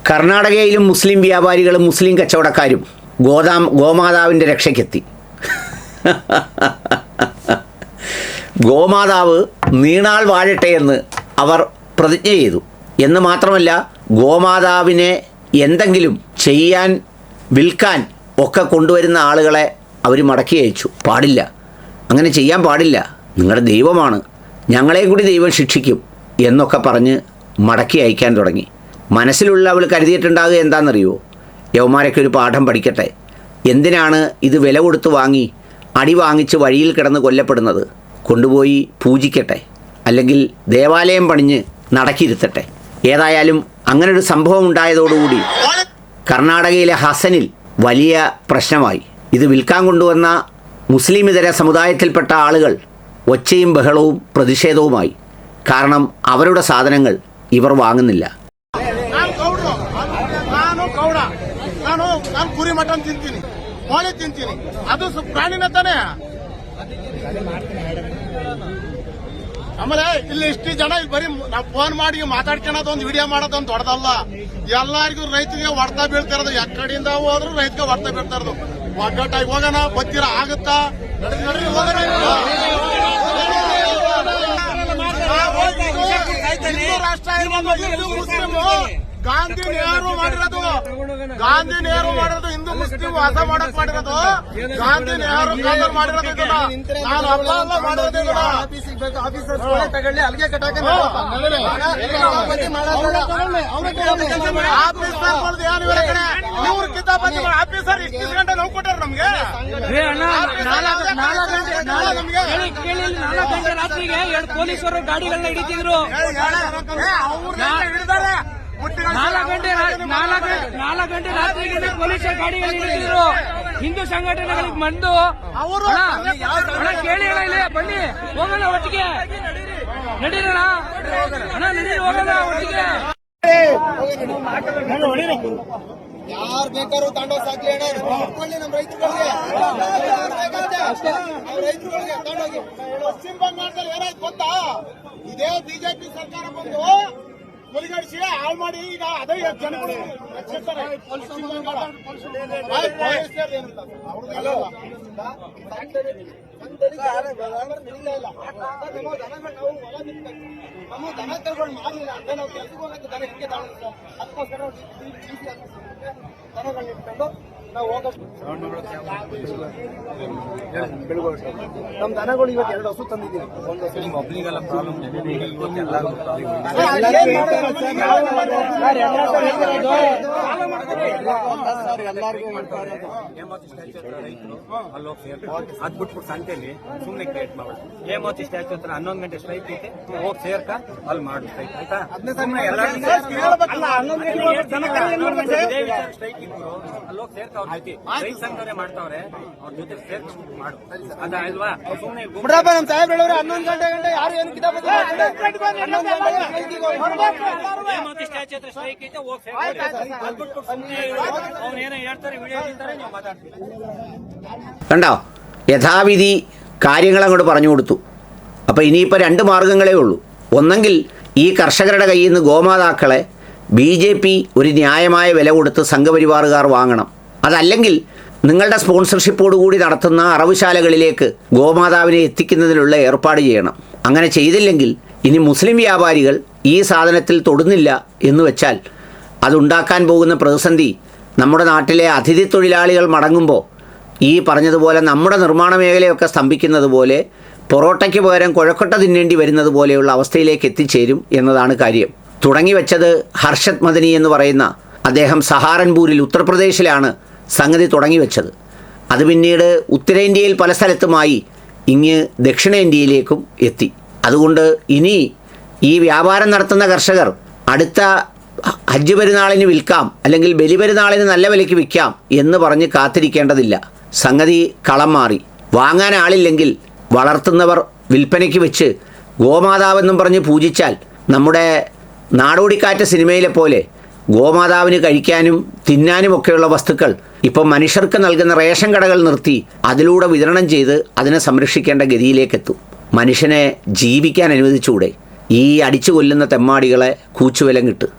കർണാടകയിലും മുസ്ലിം വ്യാപാരികളും മുസ്ലിം കച്ചവടക്കാരും ഗോമാതാവിൻ്റെ രക്ഷയ്ക്കെത്തി. ഗോമാതാവ് നീണാൾ വാഴട്ടെ എന്ന് അവർ പ്രതിജ്ഞ ചെയ്തു. എന്ന് മാത്രമല്ല, ഗോമാതാവിനെ എന്തെങ്കിലും ചെയ്യാൻ, വിൽക്കാൻ ഒക്കെ കൊണ്ടുവരുന്ന ആളുകളെ അവർ മടക്കി അയച്ചു. പാടില്ല, അങ്ങനെ ചെയ്യാൻ പാടില്ല, നിങ്ങളുടെ ദൈവമാണ്, ഞങ്ങളെയും കൂടി ദൈവം ശിക്ഷിക്കും എന്നൊക്കെ പറഞ്ഞ് മടക്കി അയക്കാൻ തുടങ്ങി. മനസ്സിലുള്ള അവൾ കരുതിയിട്ടുണ്ടാകുക എന്താണെന്നറിയുമോ? യവന്മാരൊക്കെ ഒരു പാഠം പഠിക്കട്ടെ, എന്തിനാണ് ഇത് വില കൊടുത്ത് വാങ്ങി അടി വാങ്ങിച്ച് വഴിയിൽ കിടന്ന് കൊല്ലപ്പെടുന്നത്? കൊണ്ടുപോയി പൂജിക്കട്ടെ, അല്ലെങ്കിൽ ദേവാലയം പണിഞ്ഞ് നടക്കിയിരുത്തട്ടെ. ഏതായാലും അങ്ങനൊരു സംഭവം ഉണ്ടായതോടുകൂടി കർണാടകയിലെ ഹസനിൽ വലിയ പ്രശ്നമായി. ഇത് വിൽക്കാൻ കൊണ്ടുവന്ന മുസ്ലിം ഇതര സമുദായത്തിൽപ്പെട്ട ആളുകൾ ഒച്ചയും ബഹളവും പ്രതിഷേധവുമായി. കാരണം അവരുടെ സാധനങ്ങൾ ഇവർ വാങ്ങുന്നില്ല. ನಾನು ಕುರಿ ಮಟನ್ ತಿಂತೀನಿ, ಕೋಳಿ ತಿಂತೀನಿ, ಅದು ಪ್ರಾಣಿನ ತಾನೇ. ಆಮೇಲೆ ಇಲ್ಲಿ ಇಷ್ಟು ಜನ ಇಲ್ಲಿ ಬರೀ ನಾವು ಫೋನ್ ಮಾಡಿ ಮಾತಾಡ್ಕೊಳ್ಳೋದು, ಒಂದು ವಿಡಿಯೋ ಮಾಡೋದೊಂದು ದೊಡ್ಡದಲ್ಲ. ಎಲ್ಲರಿಗೂ ರೈತರಿಗೆ ಹೊಡ್ತಾ ಬೀಳ್ತಿರೋದು, ಎಕ್ಕಡಿಂದ ಹೋದ್ರು ರೈತರಿಗೆ ಹೊಡ್ತಾ ಬೀಳ್ತಾ ಇರೋದು. ಒಗ್ಗಟ್ಟಾಗಿ ಹೋಗೋಣ, ಬತ್ತೀರ ಆಗುತ್ತಾ? ನಡ್ರಿ ಹೋಗೋಣ. ಹಿಂದೂ ರಾಷ್ಟ್ರ ಹಿಂದೂ ಮುಸ್ಲಿಂ ಗಾಂಧಿ ನೆಹರು ಮಾಡಿರೋದು, ಹಿಂದೂ ಮುಸ್ಲಿಂ ವಾಸ ಮಾಡಕ್ ಮಾಡಿರೋದು ಗಾಂಧಿ ನೆಹರು ಮಾಡಿರೋದು. ನಾನು ಹಬ್ಬ ಎಲ್ಲ ಮಾಡೋದಿಲ್ಲ. ತಗೊಳ್ಳಿ, ಅಲ್ಲಿಗೆ ಕಟ್ಟಾಕ ಆಫೀಸರ್ ಏನು ಇವ್ರ ಕಡೆ ಇವ್ರ ಕಿತಾಬಂದಿ ಆಫೀಸರ್ ಇಷ್ಟು ಗಂಟೆ ನೋವು ಕೊಟ್ಟಾರ ನಮ್ಗೆ. 4 ಗಂಟೆ ರಾತ್ರಿಗೆ 2 ಪೊಲೀಸರು ಗಾಡಿಗಳನ್ನ ಹಿಡಿತಿದ್ರು. 4 ಗಂಟೆ ರಾತ್ರಿಗೆ ಪೊಲೀಸರ ಗಾಡಿಗಳು ಹಿಡಿತಿದ್ರು. ಹಿಂದೂ ಸಂಘಟನೆಗಳಿಗೆ ಬಂದು ಅವರು ಕೇಳಿ ಇಲ್ಲ, ಬನ್ನಿ ಹೋಗೋಣ ಒಟ್ಟಿಗೆ, ನಡೀರೋಣ ಅಣ್ಣ, ನಡೀರಿ ಹೋಗೋಣ ಒಟ್ಟಿಗೆ. ಯಾರು ಬೇಕಾದ್ರೂ ತಾಂಡೋ ಸಾಕಿ ಅಣ್ಣ, ನಮ್ಮ ರೈತರುಗಳಿಗೆ ತಗೊಂಡೋಗಿ. ಪಶ್ಚಿಮ ಬಂಗಾಳದಲ್ಲಿ ಏನಾಯ್ತು ಗೊತ್ತಾ? ಇದೇ ಬಿಜೆಪಿ ಸರ್ಕಾರ ಬಂದು ಮುಲಿಗಡಿಸಿ ಹಾಳು ಮಾಡಿ ಈಗ ಅದೇ ಜನಗಳು ರಕ್ಷಿಸ್ತಾರೆ. ಪಶ್ಚಿಮ ಬಂಗಾಳ ನಮ್ಮ ದನ ತಗೊಂಡು ಮಾಡಲಿಲ್ಲ ಅಂತ ನಾವು ಕೆಲಸಕ್ಕೆ ಹೋಗಕ್ಕೆ ದನ ಹಿಂಗೆ ತಗೊಂಡು ಅದಕ್ಕೋಸ್ಕರ ದನಗಳನ್ನ ಇಟ್ಕೊಂಡು ನಾವು ಹೋಗೋಷ್ಟು. ನಮ್ಮ ದನಗಳು ಇವತ್ತು 2 ಹಸು ತಂದಿದ್ದೀವಿ. ಒಂದು ಹಸು ಒಬ್ಬರಿಗೆಲ್ಲ ಪ್ರಾಬ್ಲಮ್ ಇದೆ, ಎಲ್ಲರಿಗೂ ಮಾಡ್ತಾ ಇರೋದು. ರೈತರು ಅಲ್ಲಿ ಅದ್ ಬಿಟ್ಬಿಟ್ಟು ಸಂತೆಯಲ್ಲಿ ಸುಮ್ಮನೆ ಕ್ರಿಯೇಟ್ ಮಾಡೋದು. ಹೇಮಾವತಿ ಸ್ಟ್ಯಾಚು ಹತ್ರ 11 ಗಂಟೆ ಸ್ಟ್ರೈಕ್ ಐತೆ, ಹೋಗಿ ಸೇರ್ಕ ಅಲ್ಲಿ ಮಾಡು ಸ್ಟ್ರೈಕ್ ಆಯ್ತಾ. ಸ್ಟ್ರೈಕ್ ಇದ್ರು ಅಲ್ಲಿ ಹೋಗಿ ಸೇರ್ಕ ಅವ್ರ ಜೊತೆ ರೈತ ಸಂಘಟನೆ ಮಾಡ್ತಾವ್ರೆ, ಅವ್ರ ಜೊತೆ ಸೇರ್ಕೊಂಡು ಮಾಡು ಅದ ಅಲ್ವಾ. ಸುಮ್ಮನೆ ನಮ್ಮ ಸಾಹೇಬ್ ಹೇಳೋರು 11 ಗಂಟೆ ಯಾರು ಏನು ಕಿತಾಬ್ ಹೇಮಾವತಿ ಸ್ಟ್ಯಾಚು ಹತ್ರ ಸ್ಟ್ರೈಕ್ ಐತೆ, ಹೋಗಿ ಅವ್ನೇನೋ ಹೇಳ್ತಾರೆ, ವಿಡಿಯೋ ಹೇಳ್ತಾರೆ, ನೀವು ಮಾತಾಡ್ತೀವಿ. കണ്ടോ, യഥാവിധി കാര്യങ്ങളങ്ങോട്ട് പറഞ്ഞു കൊടുത്തു. അപ്പോൾ ഇനിയിപ്പോൾ 2 മാർഗ്ഗങ്ങളേ ഉള്ളൂ. ഒന്നെങ്കിൽ ഈ കർഷകരുടെ കയ്യിൽ നിന്ന് ഗോമാതാക്കളെ BJP ഒരു ന്യായമായ വില കൊടുത്ത് സംഘപരിവാറുകാർ വാങ്ങണം. അതല്ലെങ്കിൽ നിങ്ങളുടെ സ്പോൺസർഷിപ്പോടുകൂടി നടത്തുന്ന അറവുശാലകളിലേക്ക് ഗോമാതാവിനെ എത്തിക്കുന്നതിനുള്ള ഏർപ്പാട് ചെയ്യണം. അങ്ങനെ ചെയ്തില്ലെങ്കിൽ ഇനി മുസ്ലിം വ്യാപാരികൾ ഈ സാധനത്തിൽ തൊടുന്നില്ല എന്ന് വെച്ചാൽ അതുണ്ടാക്കാൻ പോകുന്ന പ്രതിസന്ധി നമ്മുടെ നാട്ടിലെ അതിഥി തൊഴിലാളികൾ മടങ്ങുമ്പോൾ ഈ പറഞ്ഞതുപോലെ നമ്മുടെ നിർമ്മാണ മേഖലയൊക്കെ സ്തംഭിക്കുന്നത് പോലെ, പൊറോട്ടയ്ക്ക് പകരം കുഴക്കൊട്ട തിന്നേണ്ടി വരുന്നത് പോലെയുള്ള അവസ്ഥയിലേക്ക് എത്തിച്ചേരും എന്നതാണ് കാര്യം. തുടങ്ങി വെച്ചത് ഹർഷത് മദനി എന്ന് പറയുന്ന അദ്ദേഹം സഹാറൻപൂരിൽ ഉത്തർപ്രദേശിലാണ് സംഗതി തുടങ്ങി വെച്ചത്. അത് പിന്നീട് ഉത്തരേന്ത്യയിൽ പല സ്ഥലത്തുമായി ഇങ്ങ് ദക്ഷിണേന്ത്യയിലേക്കും എത്തി. അതുകൊണ്ട് ഇനി ഈ വ്യാപാരം നടത്തുന്ന കർഷകർ അടുത്ത ഹജ്ജ് പെരുന്നാളിന് വിൽക്കാം, അല്ലെങ്കിൽ ബലിപെരുന്നാളിന് നല്ല വിലയ്ക്ക് വിൽക്കാം എന്ന് പറഞ്ഞ് കാത്തിരിക്കേണ്ടതില്ല. സംഗതി കളം മാറി. വാങ്ങാൻ ആളില്ലെങ്കിൽ വളർത്തുന്നവർ വിൽപ്പനയ്ക്ക് വെച്ച് ഗോമാതാവെന്നും പറഞ്ഞ് പൂജിച്ചാൽ നമ്മുടെ നാടോടിക്കാറ്റ് സിനിമയിലെ പോലെ ഗോമാതാവിന് കഴിക്കാനും തിന്നാനുമൊക്കെയുള്ള വസ്തുക്കൾ ഇപ്പം മനുഷ്യർക്ക് നൽകുന്ന റേഷൻ കടകൾ നിർത്തി അതിലൂടെ വിതരണം ചെയ്ത് അതിനെ സംരക്ഷിക്കേണ്ട ഗതിയിലേക്കെത്തും. മനുഷ്യനെ ജീവിക്കാൻ അനുവദിച്ചുകൂടെ? ഈ അടിച്ചു കൊല്ലുന്ന തെമ്മാടികളെ കൂച്ചുവിലം കിട്ടും.